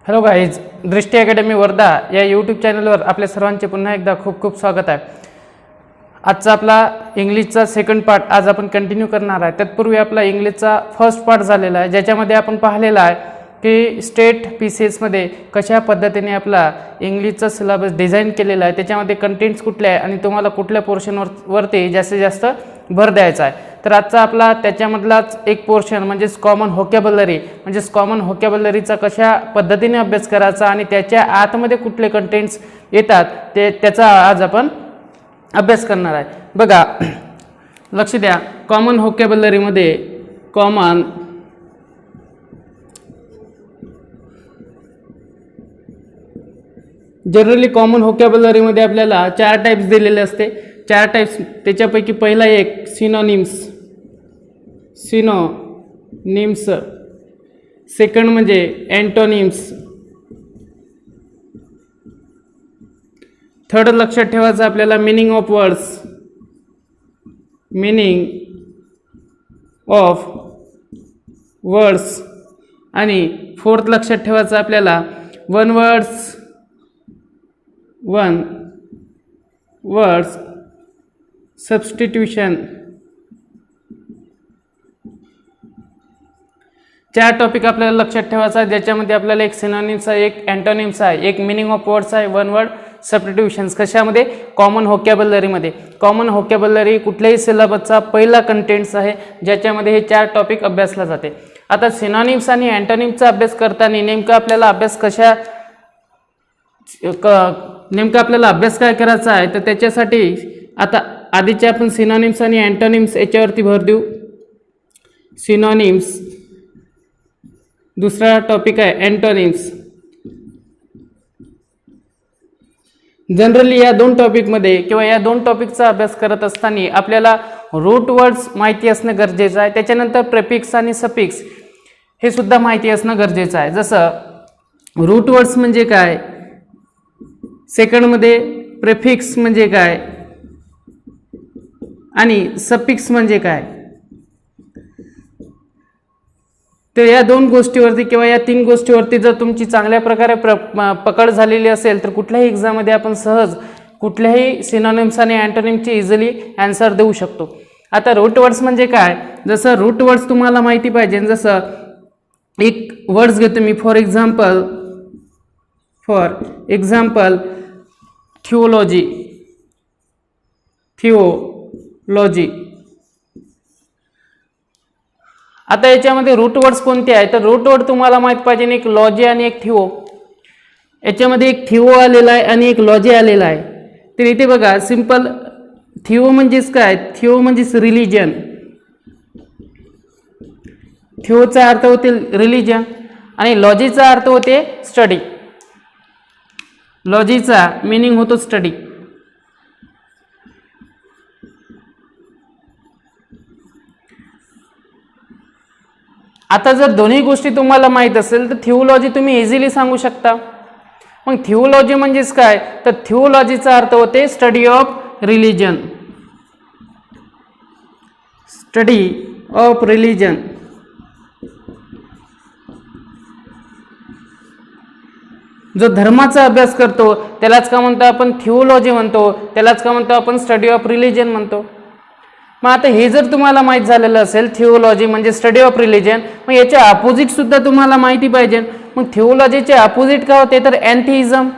Hello guys, दृष्टी academy Wardha या YouTube चॅनलवर आपल्या सर्वांचे पुन्हा एकदा खूप खूप स्वागत आहे. आजचा आपला इंग्लिशचा सेकंड पार्ट आज आपण कंटिन्यू करणार आहे. तत्पूर्वी आपला इंग्लिशचा फर्स्ट पार्ट झालेला आहे, ज्याच्यामध्ये आपण पाहिलेला आहे की स्टेट PCSमध्ये कशा पद्धतीने आपला इंग्लिशचा सिलेबस डिझाईन केलेला आहे, त्याच्यामध्ये कंटेंट्स कुठले आहे आणि तुम्हाला कुठल्या पोर्शनवरती जास्तीत जास्त भर द्यायचा आहे. तर आजचा आपला त्याच्यामधलाच एक पोर्शन म्हणजेच कॉमन व्होकॅब्युलरी, म्हणजेच कॉमन व्होकॅब्युलरीचा कशा पद्धतीने अभ्यास करायचा आणि त्याच्या आतमध्ये कुठले कंटेंट्स येतात त्याचा आज आपण अभ्यास करणार आहे. बघा, लक्ष द्या. कॉमन व्होकॅब्युलरीमध्ये जनरली कॉमन व्होकॅब्युलरीमध्ये आपल्याला 4 टाइप्स दिलेले असते. 4 टाइप्स, त्याच्यापैकी पहिला एक सिनोनिम्स. सेकंड म्हणजे अँटोनिम्स. थर्ड लक्षात ठेवायचं आपल्याला मीनिंग ऑफ वर्ड्स आणि फोर्थ लक्षात ठेवायचं आपल्याला वन वर्ड्स सबस्टिट्यूशन. 4 टॉपिक आपल्याला लक्षात ठेवायचा आहे, ज्याच्यामध्ये आपल्याला एक सिनोनिम्स आहे, एक अँटोनिम्स आहे, एक मीनिंग ऑफ वर्ड्स आहे, वन वर्ड सबस्टिट्यूशन्स. कशामध्ये? कॉमन व्होकॅब्युलरीमध्ये. कॉमन व्होकॅब्युलरी कुठल्याही सिलेबसचा पहिला कंटेंट्स आहे, ज्याच्यामध्ये हे 4 टॉपिक अभ्यासला जाते. आता सिनोनिम्स आणि अँटोनिम्सचा अभ्यास करताना नेमका आपल्याला अभ्यास काय करायचा आहे, तर त्याच्यासाठी आता आधीचे आपण सिनोनिम्स आणि अँटोनिम्स याच्यावरती भर देऊ. सिनोनिम्स. दुसरा टॉपिक आहे अँटोनिम्स. जनरली या 2 टॉपिकमध्ये किंवा या 2 टॉपिकचा अभ्यास करत असताना आपल्याला रूट वर्ड्स माहिती असणं गरजेचं आहे. त्याच्यानंतर प्रेफिक्स आणि सफिक्स हे सुद्धा माहिती असणं गरजेचं आहे. जसं रूट वर्ड्स म्हणजे काय, सेकंडमध्ये प्रेफिक्स म्हणजे काय आणि सफिक्स म्हणजे काय, तर या 2 गोष्टीवरती किंवा या 3 गोष्टीवरती जर तुमची चांगल्या प्रकारे पकड झालेली असेल तर कुठल्याही एक्झाममध्ये आपण सहज कुठल्याही सिनोनिम्स आणि अँटोनिम्सची इझिली आन्सर देऊ शकतो. आता रूट वर्ड्स म्हणजे काय, जसं रूट वर्ड्स तुम्हाला माहिती पाहिजे. जसं एक वर्ड्स घेतो मी, फॉर एक्झाम्पल थिओलॉजी. आता याच्यामध्ये रूट वर्ड्स कोणते आहेत, तर रूट वर्ड तुम्हाला माहित पाहिजे, एक लॉजी आणि एक थिओ. याच्यामध्ये एक थिओ आलेला आहे आणि एक लॉजी आलेला आहे. तर इथे बघा, सिंपल थिओ म्हणजेच काय, थिओ म्हणजेच रिलिजन. थिओचा अर्थ होते रिलिजन आणि लॉजीचा अर्थ होते स्टडी. लॉजीचा मीनिंग होतो स्टडी. आता जर दोन्ही गोष्टी तुम्हाला माहित असेल तर थिओलॉजी तुम्ही इझिली सांगू शकता. मग थिओलॉजी म्हणजेच काय, तर थिओलॉजीचा अर्थ होते स्टडी ऑफ रिलिजन. जो धर्माचा अभ्यास करतो त्यालाच का म्हणतो आपण थिओलॉजी म्हणतो, त्यालाच का म्हणतो आपण स्टडी ऑफ रिलिजन म्हणतो. मग आता हे जर तुम्हाला माहीत झालेलं असेल, थिओलॉजी म्हणजे स्टडी ऑफ रिलिजन, मग याचे अपोजिट सुद्धा तुम्हाला माहिती पाहिजे. मग थिओलॉजीचे अपोजिट काय होते, तर अँथिइझम.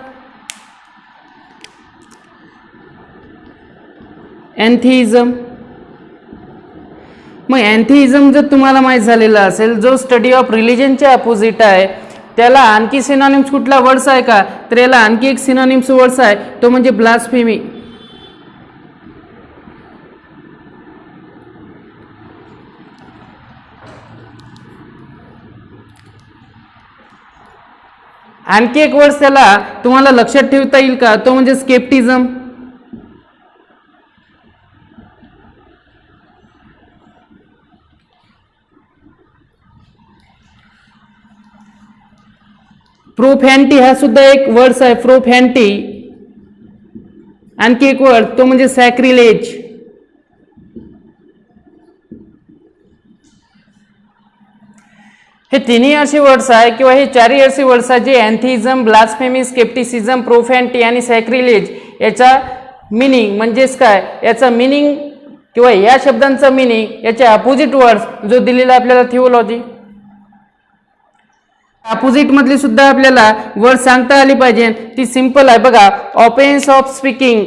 मग अँथिइझम जर तुम्हाला माहीत झालेला असेल, जो स्टडी ऑफ रिलिजनचे अपोजिट आहे, त्याला आणखी सिनोनिम्स कुठला वर्ड्स आहे का, तर याला आणखी एक सिनोनिम्स वर्ड्स आहे, तो म्हणजे ब्लास्फेमी. आणखी एक वर्ड त्याला तुम्हाला लक्षात ठेवता येईल का, तो म्हणजे स्केप्टिझम. प्रोफॅनिटी हा सुद्धा एक वर्ड आहे, प्रोफॅनिटी. आणखी एक वर्ड तो म्हणजे सॅक्रिलेज. हे तिन्ही अशी वर्ड्स आहे किंवा हे चारही अशी वर्ड्स आहे जे अँथिझम, ब्लास्फेमी, स्केप्टिसिझम, प्रोफॅनिटी आणि सॅक्रिलेज याचा मिनिंग म्हणजेच काय, याचा मिनिंग किंवा या शब्दांचा मिनिंग याचे अपोजिट वर्ड्स जो दिलेला आपल्याला थिओलॉजी, अपोजिट मधली सुद्धा आपल्याला वर्ड सांगता आली पाहिजे. ती सिंपल आहे बघा. Offence of speaking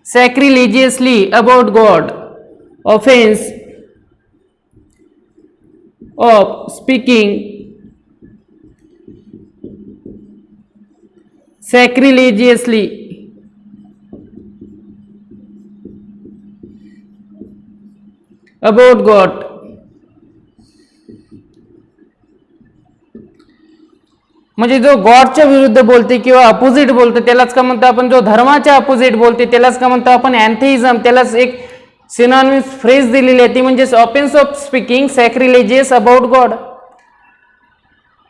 sacrilegiously about God. Offence of speaking sacrilegiously about God. म्हणजे जो गॉडच्या विरुद्ध बोलते किंवा अपोजिट बोलते त्यालाच का म्हणतो आपण, जो धर्माच्या अपोजिट बोलते त्यालाच का म्हणतो आपण अँथेइझम. त्यालाच एक सिनॉनिमस फ्रेज दिलेली आहे ती म्हणजे offence of speaking sacrilegious about God.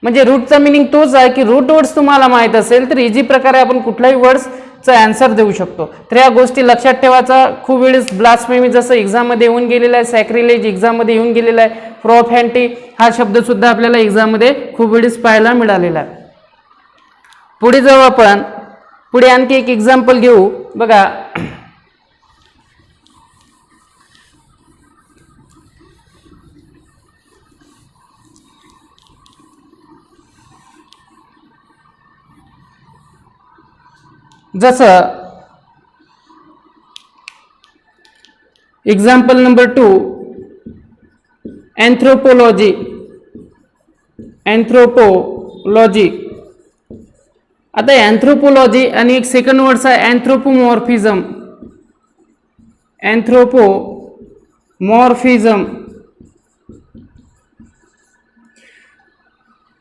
म्हणजे रूटचा मिनिंग तोच आहे की रूट वर्ड्स तुम्हाला माहित असेल तर इझी प्रकारे आपण कुठल्याही वर्ड्सचा आन्सर देऊ शकतो. तर या गोष्टी लक्षात ठेवायचा. खूप वेळेस ब्लास्फेमी जसं एक्झाममध्ये येऊन गेलेला आहे, सॅक्रिलेज एक्झाममध्ये येऊन गेलेला आहे, प्रोफॅनिटी हा शब्द सुद्धा आपल्याला एक्झाममध्ये खूप वेळेस पाहायला मिळालेला आहे. पुढे जाऊ आपण. पुढे आणखी एक एक्झाम्पल घेऊ बघा. जसं एक्झाम्पल नंबर 2 अँथ्रोपोलॉजी. अँथ्रोपोलॉजी. आता अँथ्रोपोलॉजी आणि एक सेकंड वर्ड्स आहे अँथ्रोपोमॉर्फिझम. अँथ्रोपोमॉर्फिझम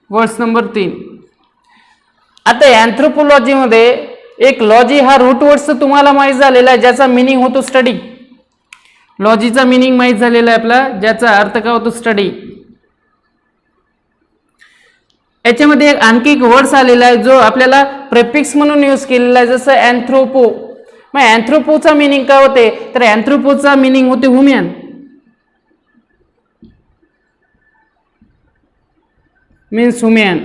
वर्ड्स नंबर 3. आता अँथ्रोपोलॉजी मध्ये एक लॉजी हा रूट वर्ड्स तुम्हाला माहित झालेला आहे ज्याचा मिनिंग होतो स्टडी. लॉजीचा मिनिंग माहित झालेला आहे आपला ज्याचा अर्थ काय होतो स्टडी. याच्यामध्ये एक आणखी एक वर्ड्स आलेला आहे जो आपल्याला प्रेफिक्स म्हणून यूज केलेला आहे जसं अँथ्रोपो. मग अँथ्रोपोचा मिनिंग काय होते तर अँथ्रोपोचा मिनिंग होते ह्युमन. Means human.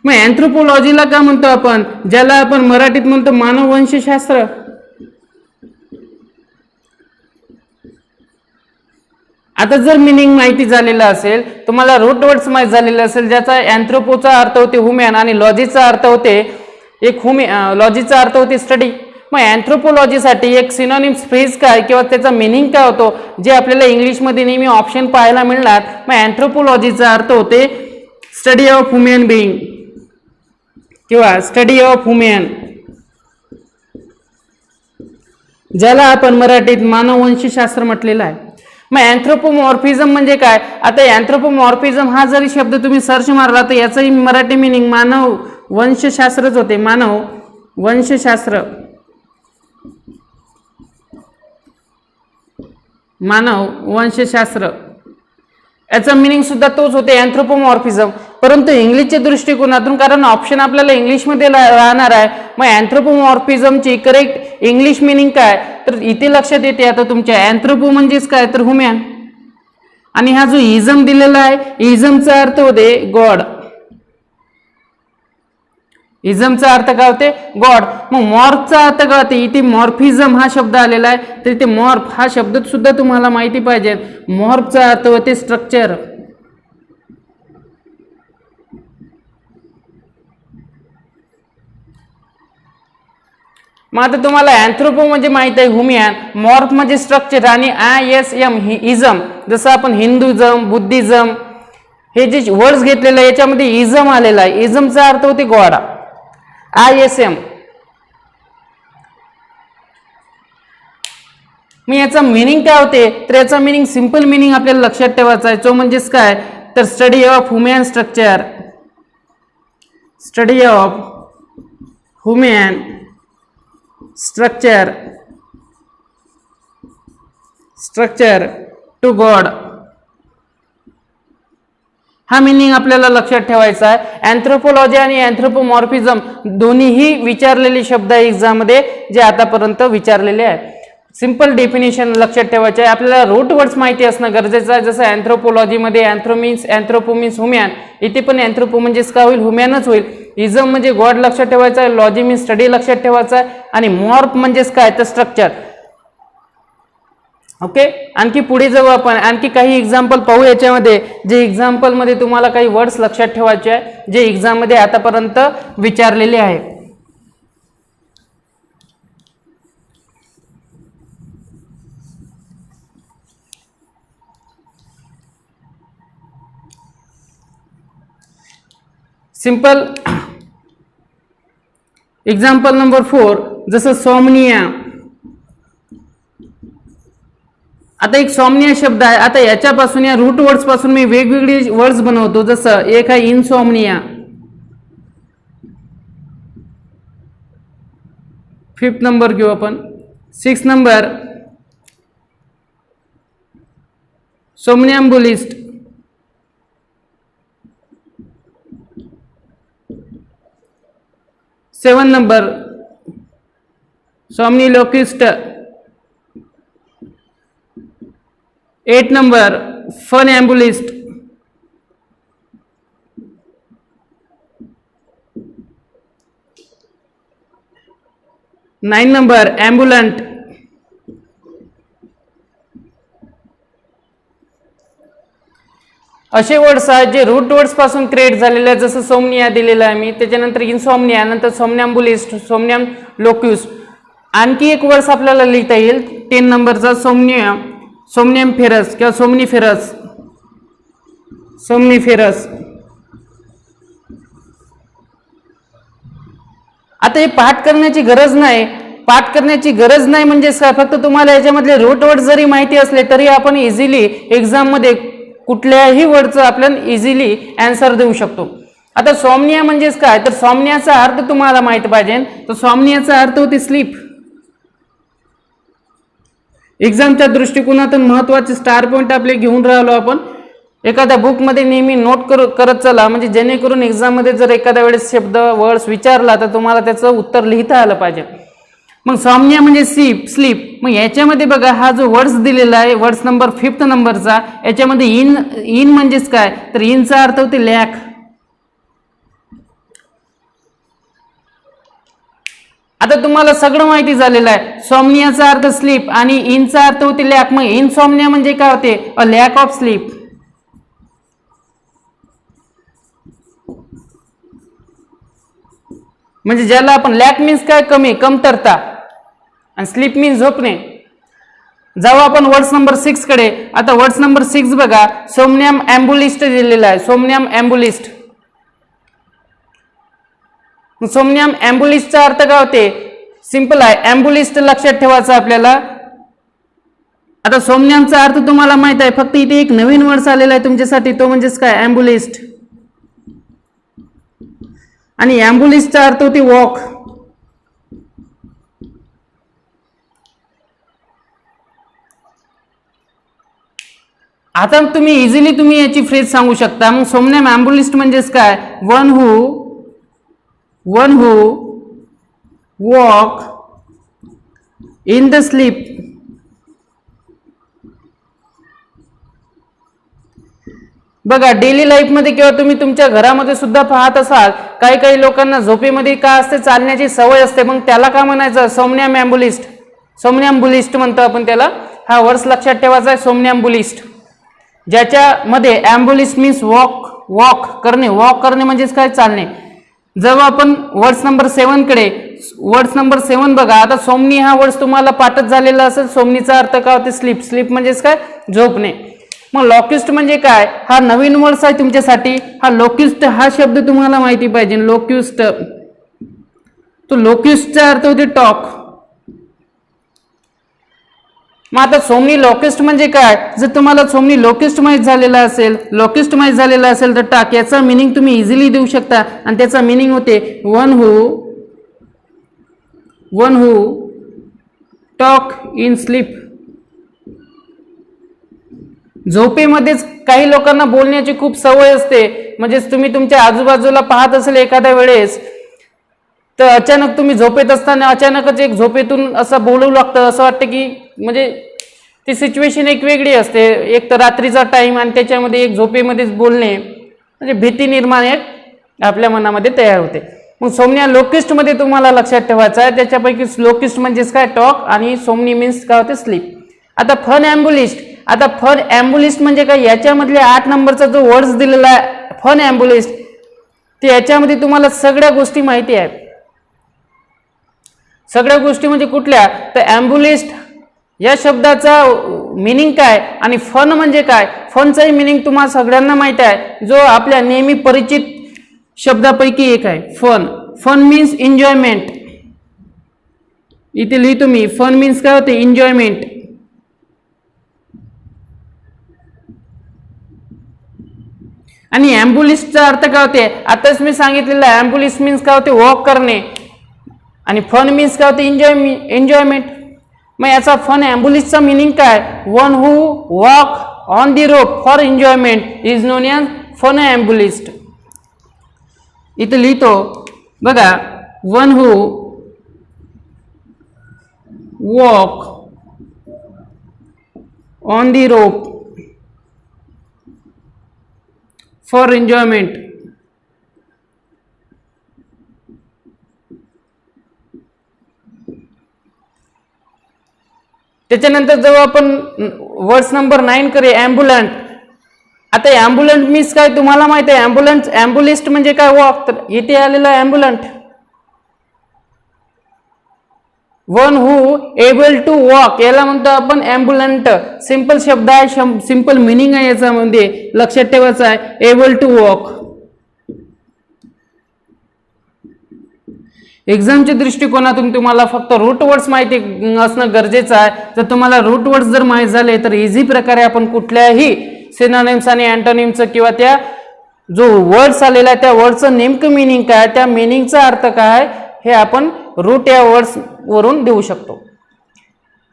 मग अँथ्रोपोलॉजीला का म्हणतो आपण, ज्याला आपण मराठीत म्हणतो मानववंशशास्त्र. आता जर मिनिंग माहिती झालेला असेल, तुम्हाला रूट वर्ड्स माहित झालेले असेल ज्याचा अँथ्रोपोचा अर्थ होते ह्युमन आणि लॉजीचा अर्थ होते एक लॉजीचा अर्थ होते स्टडी. मग अँथ्रोपोलॉजीसाठी एक सिनोनिम्स फ्रेज काय किंवा त्याचा मिनिंग काय होतो जे आपल्याला इंग्लिशमध्ये नेहमी ऑप्शन पाहायला मिळणार. मग अँथ्रोपोलॉजीचा अर्थ होते स्टडी ऑफ ह्युमन बिईंग किंवा स्टडी ऑफ ह्युमन, ज्याला आपण मराठीत मानववंशशास्त्र म्हटलेलं आहे. मग अँथ्रोपोमॉर्फिझम म्हणजे काय. आता अँथ्रोपोमॉर्फिझम हा जरी शब्द तुम्ही सर्च मारला तर याचंही मराठी मिनिंग मानव वंशशास्त्रच होते. मानव वंशशास्त्र. मानव वंशशास्त्र याचा मिनिंग सुद्धा तोच होते अँथ्रोपोमॉर्फिझम. परंतु इंग्लिशच्या दृष्टिकोनातून कारण ऑप्शन आपल्याला इंग्लिशमध्ये राहणार आहे, मग अँथ्रोपोमॉर्फिझमची करेक्ट इंग्लिश मिनिंग काय तर इथे लक्षात येते. आता तुमच्या अँथ्रोपो म्हणजेच काय तर ह्युमन आणि हा जो इझम दिलेला आहे इझमचा अर्थ होते गॉड. इझमचा अर्थ काय होते गॉड. मग मॉर्फचा अर्थ काय होते इथे मॉर्फिझम हा शब्द आलेला आहे तर इथे मॉर्फ हा शब्द सुद्धा तुम्हाला माहिती पाहिजे. मॉर्फचा अर्थ होते स्ट्रक्चर. मग आता तुम्हाला अँथ्रोपो म्हणजे माहित आहे ह्युमन, मॉर्फ म्हणजे स्ट्रक्चर आणि ISM ही इझम. जसं आपण हिंदुझम बुद्धिझम हे जे वर्ड्स घेतलेले याच्यामध्ये इझम आलेला आहे. इझमचा अर्थ होते गॉड. ISM. मग याचा मिनिंग काय होते तर याचा मिनिंग सिंपल मिनिंग आपल्याला लक्षात ठेवायचा आहे. तो म्हणजेच काय तर study of human structure. Study of human structure. Structure to god हा मिनिंग आपल्याला लक्षात ठेवायचा आहे. अँथ्रोपोलॉजी आणि अँथ्रोपोमॉर्फिझम दोन्हीही विचारलेले शब्द आहे एक्झाम मध्ये जे आतापर्यंत विचारलेले आहेत. सिंपल डेफिनेशन लक्षात ठेवायचे आहे. आपल्याला रूट वर्ड्स माहिती असणं गरजेचं आहे. जसं अँथ्रोपोलॉजीमध्ये अँथ्रो मीन्स ह्युमॅन, इथे पण अँथ्रोपो म्हणजेच काय होईल, ह्युमॅनच होईल. इझम म्हणजे गॉड लक्षात ठेवायचं आहे. लॉजी मीन्स स्टडी लक्षात ठेवायचं आहे. आणि मॉर्फ म्हणजेच काय तर स्ट्रक्चर. ओके, आणखी पुढे जाऊ आपण, आणखी काही एक्झाम्पल पाहू याच्यामध्ये, जे एक्झाम्पल मध्ये तुम्हाला काही वर्ड्स लक्षात ठेवायचे आहे जे एक्झाम मध्ये आतापर्यंत विचारलेले आहे. सिंपल एक्झाम्पल नंबर 4, जसं सॉमनिया. आता एक सॉमनिया शब्द आहे. आता याच्यापासून या रूट वर्ड्स पासून मी वेगवेगळे वर्ड्स बनवतो. जसं एक आहे इनसॉमनिया, 5th नंबर घेऊ आपण. 6th number somnambulist. 7 number somniloquist. 8 number funambulist. 9 number ambulant. असे वर्ड्स आहेत जे रूट वर्ड्स पासून क्रिएट झालेले आहेत. जसं सोमनिया दिलेला आहे मी, त्याच्यानंतर इन्सॉमनिया, नंतर सोमनॅम्बुलिस्ट, सोमनियम लोक्युस. आणखी एक वर्ड्स आपल्याला लिहिता येईल 10 नंबरचा सोमनिया, सोमनियमफेरस किंवा सोमनिफेरस, सोमनिफेरस. आता हे पाठ करण्याची गरज नाही. पाठ करण्याची गरज नाही म्हणजे काय, फक्त तुम्हाला याच्यामधले रूट वर्ड जरी माहिती असले तरी आपण इझिली एक्झाम मध्ये कुठल्याही वर्डचं आपल्याला इझिली आन्सर देऊ शकतो. आता सॉमनिया म्हणजेच काय, तर सॉमनियाचा अर्थ तुम्हाला माहित पाहिजे. तर सॉमनियाचा अर्थ होते स्लीप. एक्झामच्या दृष्टिकोनातून महत्वाचे स्टार पॉइंट आपले घेऊन राहिलो आपण. एखाद्या बुक मध्ये नेहमी नोट करत चला, म्हणजे जेणेकरून एक्झाम मध्ये जर एखाद्या वेळेस शब्द वर्ड्स विचारला तर तुम्हाला त्याचं उत्तर लिहिता आलं पाहिजे. मग सॉमनिया म्हणजे स्लीप. मग याच्यामध्ये बघा हा जो वर्ड्स दिलेला आहे, वर्ड्स नंबर 5th नंबरचा, याच्यामध्ये इन म्हणजेच काय, तर इनचा अर्थ होते लॅक. आता तुम्हाला सगळं माहिती झालेलं आहे. सॉमनियाचा अर्थ स्लीप आणि इनचा अर्थ होते लॅक. मग इनसॉमनिया म्हणजे काय होते, अ लॅक ऑफ स्लीप. म्हणजे ज्याला आपण लॅक मीन्स काय, कमतरता, आणि स्लीप मीन्स झोपणे. जाऊ आपण वर्ड्स नंबर 6 कडे. आता वर्ड्स नंबर 6 बघा, सोमनियम एम्बुलिस्ट दिलेला आहे. सोमनियम एम्बुलिस्ट. सोमनियम एम्बुलिस्टचा अर्थ काय होते, सिंपल आहे. एम्बुलिस्ट लक्षात ठेवायचं आपल्याला. आता सोमनियमचा अर्थ तुम्हाला माहित आहे, फक्त इथे एक नवीन वर्ड आलेला आहे तुमच्यासाठी, तो म्हणजेच काय, एम्बुलिस्ट. आणि एम्बुलिस्टचा अर्थ होती वॉक. आता तुम्ही इझिली याची फ्रेज सांगू शकता. मग सोमनियम एम्बुलिस्ट म्हणजेच काय, one who walk in the sleep. बघा डेली लाईफ मध्ये किंवा तुम्ही तुमच्या घरामध्ये सुद्धा पाहत असाल, काही लोकांना झोपेमध्ये काय असते, चालण्याची सवय असते. मग त्याला काय म्हणायचं, सोमनियम एम्बुलिस्ट. सोमनियम्बुलिस्ट म्हणतो आपण त्याला. हा वर्ड्स लक्षात ठेवायचा आहे, सोमनियम्बुलिस्ट. ज्याच्यामध्ये एम्बुलिस्ट मीन्स वॉक करणे म्हणजेच काय, चालणे. जेव्हा आपण वर्ड्स नंबर 7 कडे, वर्ड्स नंबर 7 बघा. आता सोमनी हा वर्ड्स तुम्हाला पाठच झालेला असेल. सोमनीचा अर्थ काय होते, स्लीप म्हणजेच काय, झोपणे. मग लोक्युस्ट म्हणजे काय, हा नवीन वर्ड्स आहे तुमच्यासाठी. हा लोक्युस्ट हा शब्द तुम्हाला माहिती पाहिजे. लोक्युस्ट, तो लोक्युस्टचा अर्थ होते टॉक. मग आता सोमनी लोक्युस्ट म्हणजे काय, जर तुम्हाला सोमनी लोक्युस्ट माहित झालेला असेल तर टाक याचा मिनिंग तुम्ही इझिली देऊ शकता. आणि त्याचा मिनिंग होते one who talk in sleep. झोपेमध्येच काही लोकांना बोलण्याची खूप सवय असते. म्हणजे तुम्ही तुमच्या आजूबाजूला पाहत असेल एखाद्या वेळेस, तर अचानक तुम्ही झोपेत असताना अचानकच एक झोपेतून असं बोलू लागतं, असं वाटतं की म्हणजे ती सिच्युएशन एक वेगळी असते. एक तर रात्रीचा टाइम आणि त्याच्यामध्ये एक झोपेमध्येच बोलणे म्हणजे भीती निर्माण एक आपल्या मनामध्ये तयार होते. मग सोमनी लोकिस्टमध्ये तुम्हाला लक्षात ठेवायचं आहे, त्याच्यापैकी लोकिस्ट म्हणजेच काय टॉक आणि सोमनी मीन्स काय होते स्लीप. आता फनएम्बुलिस्ट, आता फनएम्बुलिस्ट म्हणजे काय, याच्यामधले 8 नंबरचा जो वर्ड्स दिलेला आहे फनएम्बुलिस्ट, ते याच्यामध्ये तुम्हाला सगळ्या गोष्टी माहिती आहेत. सगळ्या गोष्टी म्हणजे कुठल्या, तर ॲम्बुलिस्ट या शब्दाचा मिनिंग काय आणि फन म्हणजे काय, फनचाही मिनिंग तुम्हाला सगळ्यांना माहिती आहे, जो आपल्या नेहमी परिचित शब्दापैकी एक आहे फन. Fun means enjoyment. इथे लिहितो मी, फन मीन्स काय होते, एन्जॉयमेंट. आणि ॲम्बुलिस्टचा अर्थ काय होते, आताच मी सांगितलेलं आहे, ॲम्बुलिस्ट मीन्स काय होते, वॉक करणे, आणि फन मीन्स काय होते, एन्जॉयमेंट. मग याचा फन ॲम्बुलिस्टचा मिनिंग काय, one who walk on the rope for enjoyment is known as funambulist. इथे लिहितो बघा, one who walk on the rope for enjoyment. त्याच्यानंतर जेव्हा आपण वर्ड्स नंबर 9 करे, ॲम्ब्युलंट. आता ॲम्ब्युलंट मीन्स काय तुम्हाला माहिती आहे, ॲम्ब्युलिस्ट म्हणजे काय, वॉक. तर इथे आलेलं ambulant, one who able to walk, याला म्हणतो आपण ॲम्ब्युलंट. सिंपल शब्द आहे, सिंपल मिनिंग आहे याच्यामध्ये, लक्षात ठेवायचं आहे, एबल टू वॉक. एक्झामच्या दृष्टिकोनातून तुम्हाला फक्त रूट वर्ड्स माहिती असणं गरजेचं आहे. जर तुम्हाला रूट वर्ड्स जर माहीत झाले तर इझी प्रकारे आपण कुठल्याही सिनोनिम्स आणि अँटोनिम्सचं किंवा त्या जो वर्ड्स आलेला आहे त्या वर्डचं नेमकं मिनिंग काय, त्या मिनिंगचा अर्थ काय, हे आपण रूट या वर्ड्स वरून देऊ शकतो.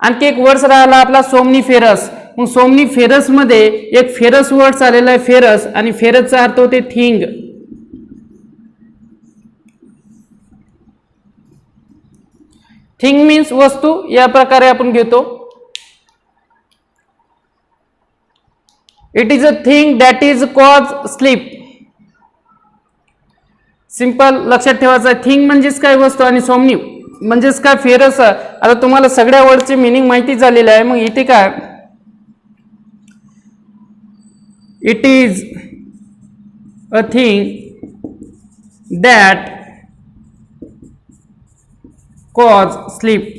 आणखी एक वर्ड्स राहिला आपला सोमनीफेरस. मग सोमनीफेरस मध्ये एक फेरस वर्ड्स आलेला आहे, फेरस, आणि फेरसचा अर्थ होते थिंग. थिंग मीन्स वस्तू, या प्रकारे आपण घेतो. It is a thing that is cause sleep. Simple लक्षात ठेवायचं आहे, थिंग म्हणजेच काय वस्तू आणि सोमनी म्हणजेच काय फेरस. आता तुम्हाला सगळ्या वर्डची मिनिंग माहिती झालेली आहे. मग इथे काय, it is a thing that cause sleep.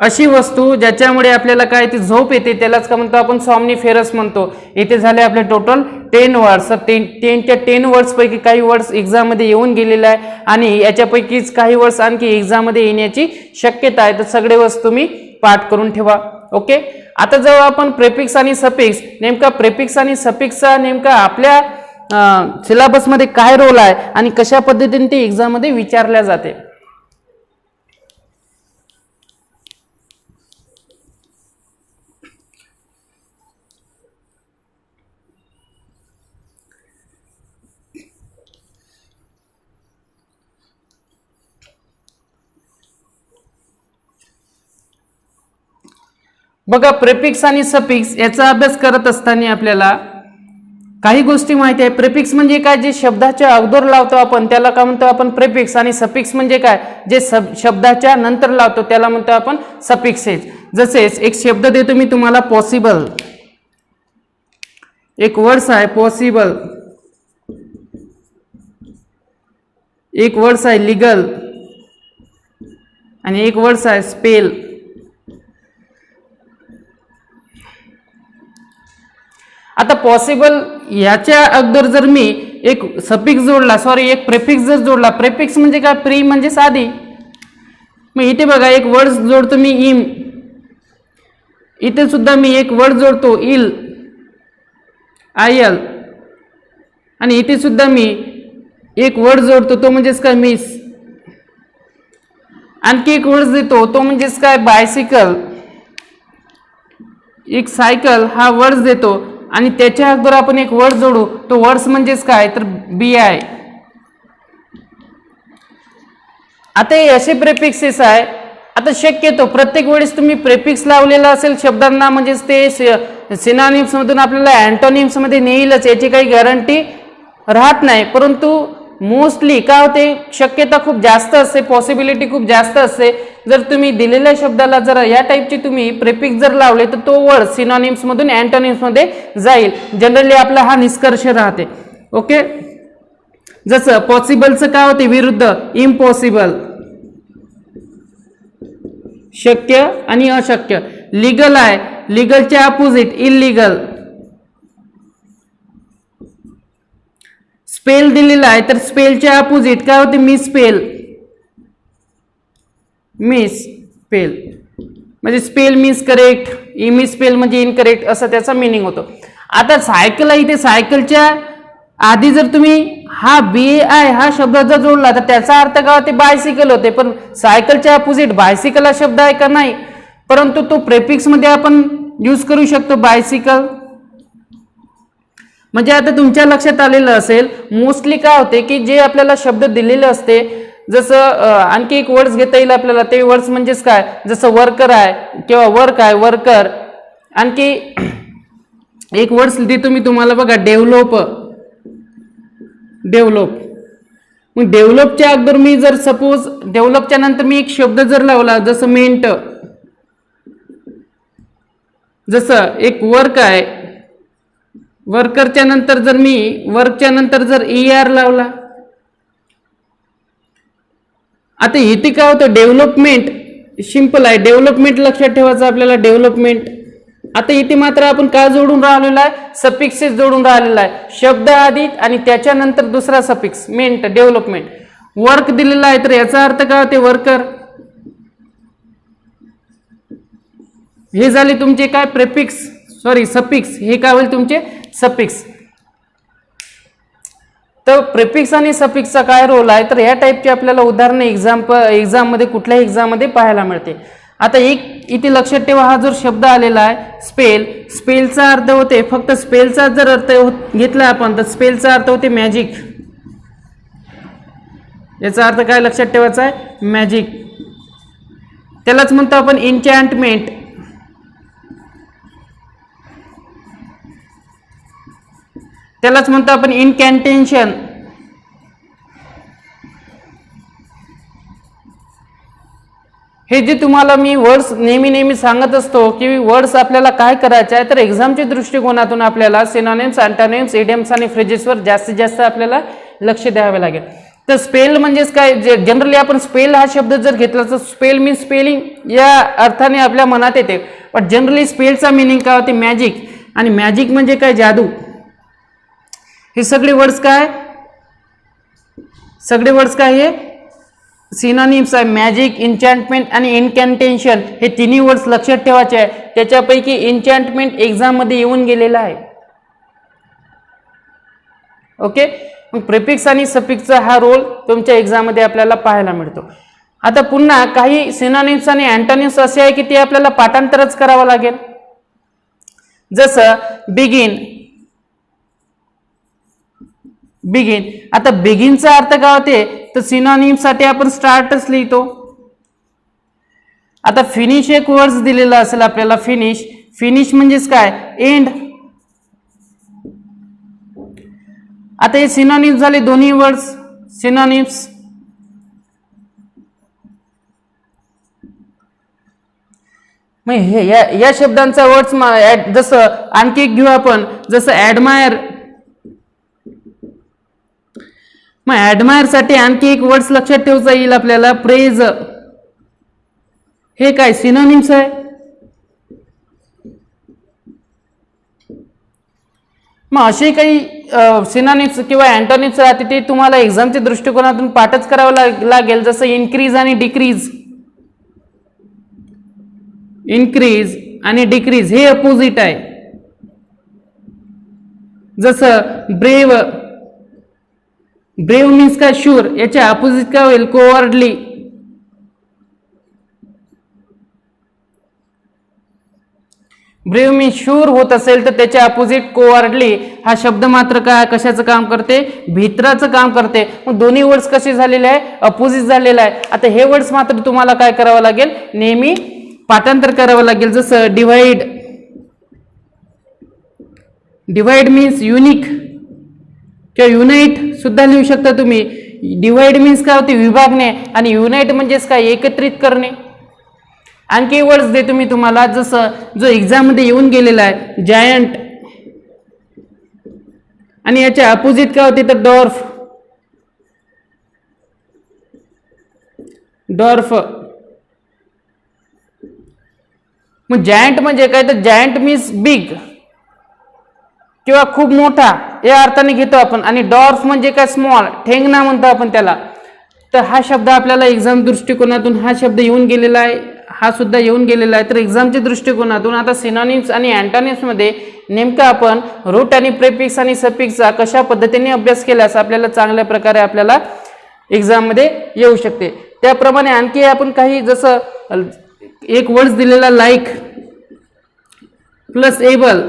अशी वस्तू ज्याच्यामुळे आपल्याला काय ती झोप येते त्यालाच का म्हणतो आपण सॉमनीफेरस म्हणतो. इथे झाले आपले टोटल 10 वर्ड्स. 10 वर्ड्स पैकी काही वर्ड्स एक्झाम मध्ये येऊन गेलेले आहे आणि याच्यापैकीच काही वर्ड्स आणखी एक्झाम मध्ये येण्याची शक्यता आहे. तर सगळे वर्ड्स तुम्ही पाठ करून ठेवा. ओके. आता जेव्हा आपण प्रेफिक्स आणि सफिक्स, नेमका प्रेफिक्स आणि सफिक्सचा नेमका आपल्या सिलेबस मध्ये काय रोल आहे आणि कशा पद्धतीने ते एक्झाम मध्ये विचारल्या जाते. बघा, प्रेफिक्स आणि सफिक्स याचा अभ्यास करत असताना आपल्याला काही गोष्टी माहिती आहे. प्रेफिक्स म्हणजे काय, जे शब्दाच्या अगोदर लावतो आपण त्याला काय म्हणतो आपण प्रेफिक्स, आणि सफिक्स म्हणजे काय, जे शब्दाच्या नंतर लावतो त्याला म्हणतो आपण सफिक्सेस. जसेच एक शब्द देतो मी तुम्हाला, पॉसिबल. एक वर्ड्स आहे पॉसिबल, एक वर्ड्स आहे लीगल, आणि एक वर्ड्स आहे स्पेल. आता पॉसिबल याच्या अगोदर जर मी एक सफिक्स जोडला, एक प्रेफिक्स जर जोडला, प्रेफिक्स म्हणजे काय, प्री म्हणजे आधी. मग इथे बघा एक वर्ड जोडतो मी इम, इथे सुद्धा मी एक वर्ड जोडतो इल, आयल, आणि इथे सुद्धा मी एक वर्ड जोडतो तो म्हणजेच काय मिस. आणखी एक वर्ड देतो तो म्हणजेच काय बायसिकल, एक सायकल हा वर्ड देतो, आणि त्याच्या अगोदर आपण एक वर्ड जोडू तो वर्ड्स म्हणजेच काय तर बी आय. आता हे असे प्रेफिक्सेस आहे. आता शक्यतो प्रत्येक वेळेस तुम्ही प्रेफिक्स लावलेला असेल शब्दांना म्हणजेच ते सिनॉनिम्स मधून आपल्याला अँटोनिम्स मध्ये नेईलच याची काही गॅरंटी राहत नाही. परंतु मोस्टली काय होते, शक्यता खूप जास्त असते, पॉसिबिलिटी खूप जास्त असते. जर तुम्ही दिलेल्या शब्दाला जर या टाईपची तुम्ही प्रेफिक्स जर लावले तर तो वर्ड सिनॉनिम्स मधून अँटोनिम्स मध्ये जाईल. जनरली आपला हा निष्कर्ष राहते. ओके, जसं पॉसिबलचं काय होते विरुद्ध इम्पॉसिबल, शक्य आणि अशक्य. लिगल आहे, लिगलचे अपोजिट इल्लीगल. स्पेल दिलेला आहे तर स्पेलचे अपोजिट काय होते मिसस्पेल, मिसस्पेल म्हणजे स्पेल मीन्स करेक्ट, मिसस्पेल म्हणजे इनकरेक्ट असं त्याचा मिनिंग होतो. आता सायकल आहे, इथे सायकलच्या आधी जर तुम्ही हा BAI हा शब्द जर जोडला तर त्याचा अर्थ काय होते बायसिकल होते. पण सायकलच्या अपोजिट बायसिकल हा शब्द आहे का नाही, परंतु तो प्रेफिक्स मध्ये आपण यूज करू शकतो बायसिकल. म्हणजे आता तुमच्या लक्षात आलेलं असेल मोस्टली काय होते की जे आपल्याला शब्द दिलेले असते, जसं आणखी एक वर्ड्स घेता येईल आपल्याला, ते वर्ड्स म्हणजेच काय, जसं वर्कर आहे किंवा वर्क आहे वर्कर. आणखी एक वर्ड्स देतो मी तुम्हाला बघा, डेव्हलप. डेव्हलप मग डेव्हलपच्या अगोदर मी जर सपोज डेव्हलपच्या नंतर मी एक शब्द जर लावला जसं मेंट, जसं एक वर्क आहे, वर्करच्या नंतर जर मी वर्कच्या नंतर जर ER लावला. आता इथे काय होतं डेव्हलपमेंट, सिंपल आहे डेव्हलपमेंट लक्षात ठेवायचं आपल्याला डेव्हलपमेंट. आता इथे मात्र आपण काय जोडून राहिलेला आहे, सफिक्सेस जोडून राहिलेला आहे, शब्द आधी आणि त्याच्यानंतर दुसरा सफिक्स मेंट डेव्हलपमेंट. वर्क दिलेला आहे तर याचा अर्थ काय होते वर्कर. हे झाले तुमचे काय प्रेफिक्स, सॉरी सफिक्स, हे काय होईल तुमचे सफिक्स. तर प्रेफिक्स आणि सफिक्सचा काय रोल आहे, तर या टाईपची आपल्याला उदाहरणे एक्झाम मध्ये कुठल्याही एक्झाम मध्ये पाहायला मिळते. आता एक इथे लक्षात ठेवा, हा जो शब्द आलेला आहे स्पेल, स्पेलचा अर्थ होते फक्त स्पेलचा जर अर्थ घेतला आपण तर स्पेलचा अर्थ होते मॅजिक. याचा अर्थ काय लक्षात ठेवायचा आहे मॅजिक. त्यालाच म्हणतो आपण एन्चॅन्टमेंट. त्यालाच म्हणतो आपण इनकॅन्टेशन. हे जे तुम्हाला मी वर्ड्स नेहमी सांगत असतो की वर्ड्स आपल्याला काय करायचे आहे, तर एक्झामच्या दृष्टिकोनातून आपल्याला सिनॉनिम्स, अँटोनिम्स, इडियम्स आणि फ्रेजेसवर जास्तीत जास्त आपल्याला लक्ष द्यावे लागेल. तर स्पेल म्हणजेच काय, जनरली आपण स्पेल हा शब्द जर घेतला तर स्पेल मीन्स स्पेलिंग या अर्थाने आपल्या मनात येते. पण जनरली स्पेलचा मिनिंग काय होते मॅजिक, आणि मॅजिक म्हणजे काय जादू. हे सगळे वर्ड्स काय, सगळे वर्ड्स काय हे सिनॉनिम्स आहे. मॅजिक, एन्चॅन्टमेंट आणि इनकॅन्टेशन हे तिन्ही वर्ड्स लक्षात ठेवायचे आहे. त्याच्यापैकी एन्चॅन्टमेंट एक्झाम मध्ये येऊन गेलेला आहे. ओके, मग प्रेफिक्स आणि सफिक्सचा हा रोल तुमच्या एक्झाम मध्ये आपल्याला पाहायला मिळतो. आता पुन्हा काही सिनॉनिम्स आणि अँटोनिम्स असे आहे की ते आपल्याला पाठांतरच करावं लागेल. जसं बिगिन, बिगिन. आता बिगिनचा अर्थ काय होते, तर सिनॉनिम साठी आपण स्टार्टच लिहितो. आता फिनिश एक वर्ड्स दिलेला असेल आपल्याला, फिनिश, फिनिश म्हणजेच काय एंड. आता हे सिनॉनिम्स झाले दोन्ही वर्ड्स सिनॉनिम्स. मग हे या शब्दांचा वर्ड्स जसं आणखी एक घेऊ आपण, जसं ऍडमायर. मग ऍडमायर साठी आणखी एक वर्ड्स लक्षात ठेवता येईल आपल्याला, प्रेज. हे काय सिनोनिम्स आहे. मग असे काही सिनोनिम्स किंवा अँटोनिम्स राहते ते तुम्हाला एक्झामच्या दृष्टिकोनातून पाठच करावं लागेल. जसं इन्क्रीज आणि डिक्रीज, इन्क्रीज आणि डिक्रीज हे अपोजिट आहे. जसं ब्रेव, ब्रेव मीन्स काय शुअर, याच्या अपोजिट काय होईल कोवर्डली. ब्रेव मीन्स शूर होत असेल तर त्याच्या अपोजिट कोवर्डली हा शब्द मात्र काय कशाचं काम करते, भित्राचं काम करते. मग दोन्ही वर्ड्स कसे झालेले आहे, अपोजिट झालेला आहे. आता हे वर्ड्स मात्र तुम्हाला काय करावं लागेल, नेहमी पाठांतर करावं लागेल. जसं डिव्हाइड, डिव्हाइड मीन्स युनिक किंवा युनाइट सुद्धा लिहू शकता तुम्ही. डिव्हाइड मीन्स काय होते, विभागणे, आणि युनाइट म्हणजेच काय, एकत्रित करणे. आणखी वर्ड्स देतो मी तुम्हाला, जसं जो एक्झाम मध्ये येऊन गेलेला आहे जायंट, आणि याच्या अपोजिट काय होते तर डॉर्फ. डॉर्फ मग जायंट म्हणजे काय तर जायंट मीन्स बिग किंवा खूप मोठा या अर्थाने घेतो आपण, आणि डॉर्फ म्हणजे काय स्मॉल, ठेंगणा म्हणतो आपण त्याला. तर हा शब्द आपल्याला एक्झाम दृष्टिकोनातून हा शब्द येऊन गेलेला आहे, हा सुद्धा येऊन गेलेला आहे. तर एक्झामच्या दृष्टिकोनातून आता सिनोनिम्स आणि अँटोनिम्स मध्ये नेमकं आपण रूट आणि प्रेफिक्स आणि सफिक्सचा कशा पद्धतीने अभ्यास केल्यास आपल्याला चांगल्या प्रकारे आपल्याला एक्झाम मध्ये येऊ शकते. त्याप्रमाणे आणखी आपण काही, जसं एक वर्ड्स दिलेला लाईक प्लस एबल.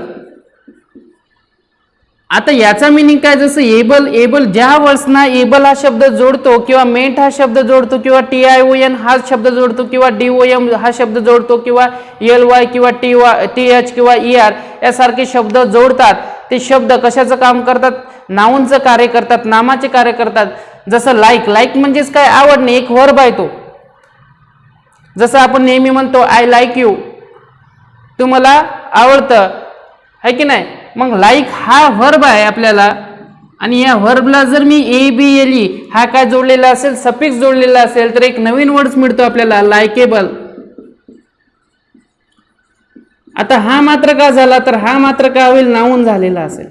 आता याचा मिनिंग काय, जसं एबल, एबल ज्या वर्ड्सना एबल हा शब्द जोडतो किंवा मेंट हा शब्द जोडतो किंवा TION हा शब्द जोडतो किंवा DOM हा शब्द जोडतो किंवा LY किंवा TH किंवा ER यासारखे शब्द जोडतात, ते शब्द कशाचं काम करतात, नाउनचं कार्य करतात, नामाचे कार्य करतात. जसं लाईक, लाईक म्हणजेच काय, आवडणे, एक वर्ब आहे तो. जसं आपण नेहमी म्हणतो आय लाईक यू, तू मला आवडतं, है की नाही. मग लाईक हा व्हर्ब आहे आपल्याला, आणि या व्हर्बला जर मी ABLE हा काय जोडलेला असेल, सफिक्स जोडलेला असेल, तर एक नवीन वर्ड्स मिळतो आपल्याला, लाइकेबल. आता हा मात्र का झाला, तर हा मात्र काय होईल, नाउन झालेला असेल.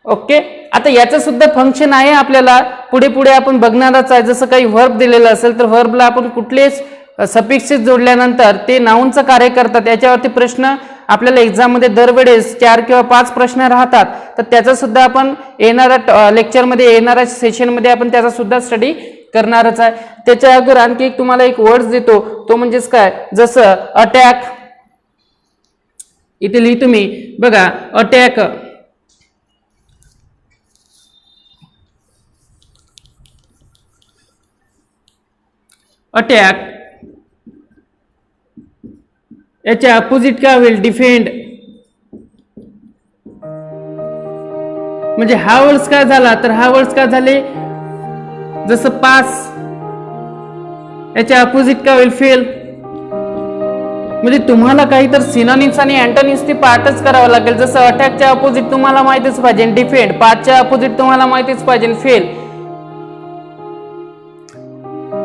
ओके. आता याचं सुद्धा फंक्शन आहे आपल्याला, पुढे पुढे आपण बघणारच आहे. जसं काही व्हर्ब दिलेलं असेल तर व्हर्बला आपण कुठलेच सफिक्सेस जोडल्यानंतर ते नाउनचं कार्य करतात. याच्यावरती प्रश्न आपल्याला एक्झाम मध्ये दरवेळेस 4 किंवा 5 प्रश्न राहतात. तर त्याचा सुद्धा आपण येणाऱ्या लेक्चरमध्ये, येणाऱ्या सेशनमध्ये आपण त्याचा सुद्धा स्टडी करणारच आहे. त्याच्या अगोदर आणखी एक तुम्हाला एक वर्ड्स देतो, तो म्हणजेच काय, जसं अटॅक. इथे लिहितो मी बघा, अटॅक, अटॅक. याच्या अपोजिट काय होईल, डिफेंड. म्हणजे हा वर्ड्स काय झाला, तर हा वर्ड्स काय झाले, जसं पास. याच्या अपोजिट काय होईल, फेल. म्हणजे तुम्हाला काही तर सिनोनिम्स आणि अँटोनिम्स ती पाठच करावं लागेल. जसं अटॅकच्या अपोजिट तुम्हाला माहितीच पाहिजे डिफेंड, पासच्या अपोजिट तुम्हाला माहितीच पाहिजे फेल.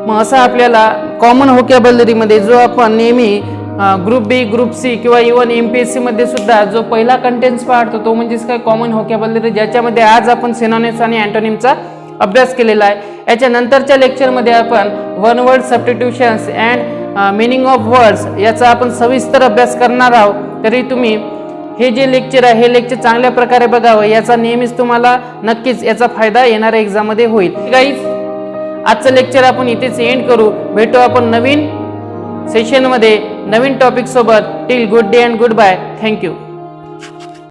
मग असं आपल्याला कॉमन व्होकॅब्युलरी मध्ये जो आपण नेहमी ग्रुप बी, ग्रुप सी किंवा इव्हन MPSC मध्ये सुद्धा जो पहिला कंटेंट्स पाहतो तो म्हणजेच काय, कॉमन व्होकॅब्युलरी, ज्याच्यामध्ये आज आपण सिनोनिम्स आणि अँटोनिमचा अभ्यास केलेला आहे. याच्या नंतरच्या लेक्चरमध्ये आपण one word substitutions and meaning of words याचा आपण सविस्तर अभ्यास करणार आहोत. तरी तुम्ही हे जे लेक्चर आहे हे लेक्चर चांगल्या प्रकारे बघावं, याचा नेहमीच तुम्हाला नक्कीच याचा फायदा येणाऱ्या एक्झाम मध्ये होईल. गाईज, आजचं लेक्चर आपण इथेच एंड करू. भेटू आपण नवीन सेशन मध्ये नवीन टॉपिक सोबत. Till good day and goodbye. Thank you.